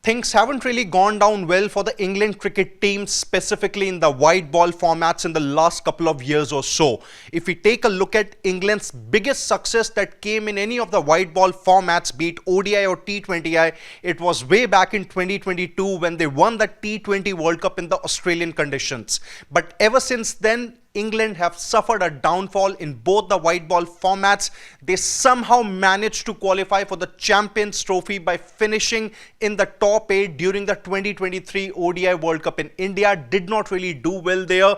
Things haven't really gone down well for the England cricket team, specifically in the white ball formats in the last couple of years or so. If we take a look at England's biggest success that came in any of the white ball formats, be it ODI or T20I, it was way back in 2022 when they won the T20 World Cup in the Australian conditions. But ever since then, England have suffered a downfall in both the white ball formats. They somehow managed to qualify for the Champions Trophy by finishing in the top 8 during the 2023 ODI World Cup in India. Did not really do well there.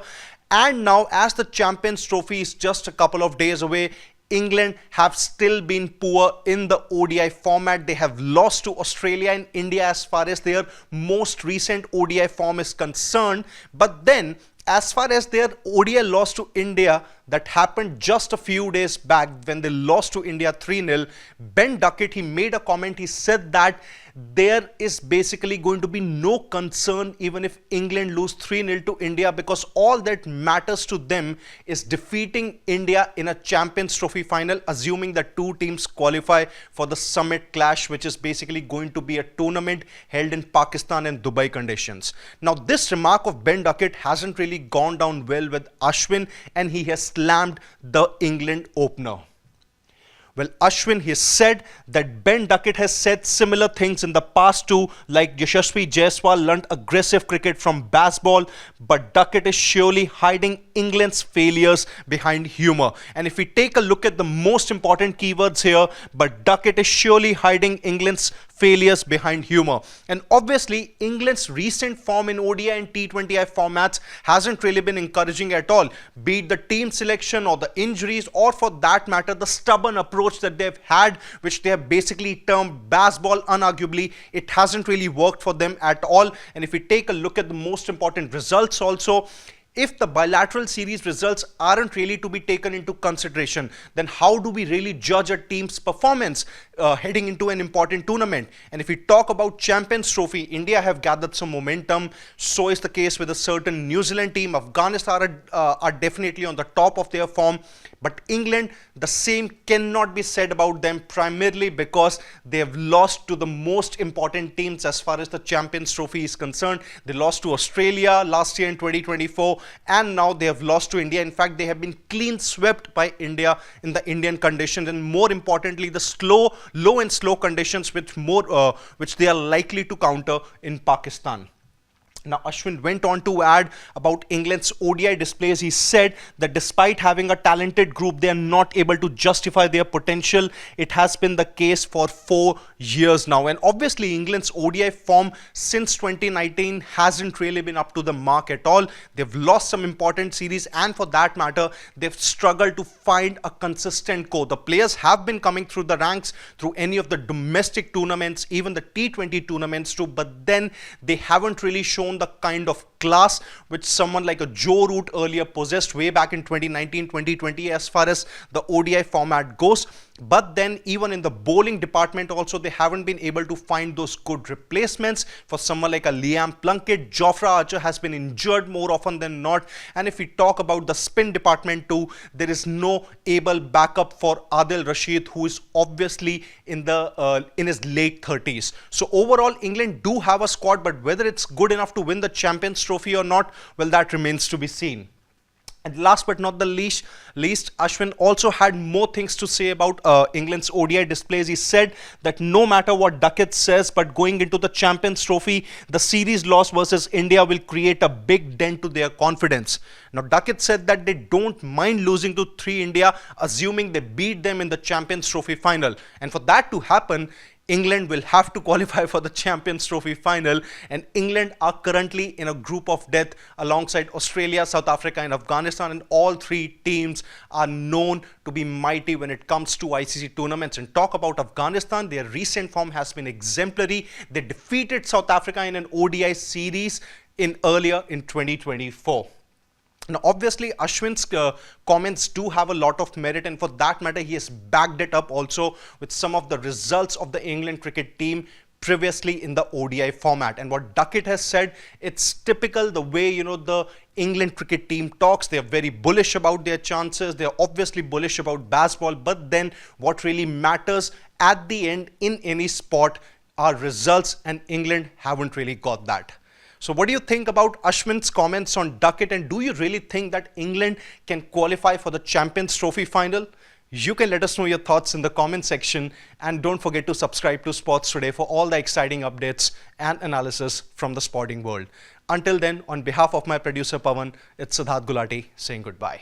And now, as the Champions Trophy is just a couple of days away, England have still been poor in the ODI format. They have lost to Australia and India as far as their most recent ODI form is concerned. But then, as far as their ODI loss to India, that happened just a few days back when they lost to India 3-0, Ben Duckett, he made a comment. He said that there is basically going to be no concern even if England lose 3-0 to India, because all that matters to them is defeating India in a Champions Trophy final, assuming that two teams qualify for the Summit Clash, which is basically going to be a tournament held in Pakistan and Dubai conditions. Now, this remark of Ben Duckett hasn't really gone down well with Ashwin, and he has slammed the England opener. Well, Ashwin, he said that Ben Duckett has said similar things in the past too, like Yashasvi Jaiswal learnt aggressive cricket from Bazball, but Duckett is surely hiding England's failures behind humour. And if we take a look at the most important keywords here, but Duckett is surely hiding England's failures behind humour. And obviously, England's recent form in ODI and T20I formats hasn't really been encouraging at all, be it the team selection or the injuries, or for that matter, the stubborn approach that they've had, which they have basically termed Bazball. Unarguably, it hasn't really worked for them at all. And if we take a look at the most important results also, if the bilateral series results aren't really to be taken into consideration, then how do we really judge a team's performance heading into an important tournament? And if we talk about Champions Trophy, India have gathered some momentum. So is the case with a certain New Zealand team. Afghanistan are definitely on the top of their form. But England, the same cannot be said about them, primarily because they have lost to the most important teams as far as the Champions Trophy is concerned. They lost to Australia last year in 2024, and now they have lost to India. In fact, they have been clean swept by India in the Indian conditions, and more importantly, the low and slow conditions which they are likely to counter in Pakistan. Now, Ashwin went on to add about England's ODI displays. He said that despite having a talented group, they are not able to justify their potential. It has been the case for 4 years now. And obviously, England's ODI form since 2019 hasn't really been up to the mark at all. They've lost some important series, and for that matter, they've struggled to find a consistent core. The players have been coming through the ranks through any of the domestic tournaments, even the T20 tournaments too, but then they haven't really shown the kind of class which someone like a Joe Root earlier possessed way back in 2019-2020 as far as the ODI format goes. But then even in the bowling department also, they haven't been able to find those good replacements for someone like a Liam Plunkett. Jofra Archer has been injured more often than not. And if we talk about the spin department too, there is no able backup for Adil Rashid, who is obviously in his late 30s. So overall, England do have a squad, but whether it's good enough to win the Champions Trophy or not, well, that remains to be seen. And last but not the least, Ashwin also had more things to say about England's ODI displays. He said that no matter what Duckett says, but going into the Champions Trophy, the series loss versus India will create a big dent to their confidence. Now, Duckett said that they don't mind losing to 3 India, assuming they beat them in the Champions Trophy final. And for that to happen, England will have to qualify for the Champions Trophy final, and England are currently in a group of death alongside Australia, South Africa and Afghanistan, and all 3 teams are known to be mighty when it comes to ICC tournaments. And talk about Afghanistan, their recent form has been exemplary. They defeated South Africa in an ODI series earlier in 2024. Now, obviously, Ashwin's comments do have a lot of merit, and for that matter, he has backed it up also with some of the results of the England cricket team previously in the ODI format. And what Duckett has said, it's typical the way, the England cricket team talks. They're very bullish about their chances. They're obviously bullish about Bazball, but then what really matters at the end in any sport our results, and England haven't really got that. So what do you think about Ashwin's comments on Duckett, and do you really think that England can qualify for the Champions Trophy final? You can let us know your thoughts in the comment section, and don't forget to subscribe to Sports Today for all the exciting updates and analysis from the sporting world. Until then, on behalf of my producer Pawan, it's Siddharth Gulati saying goodbye.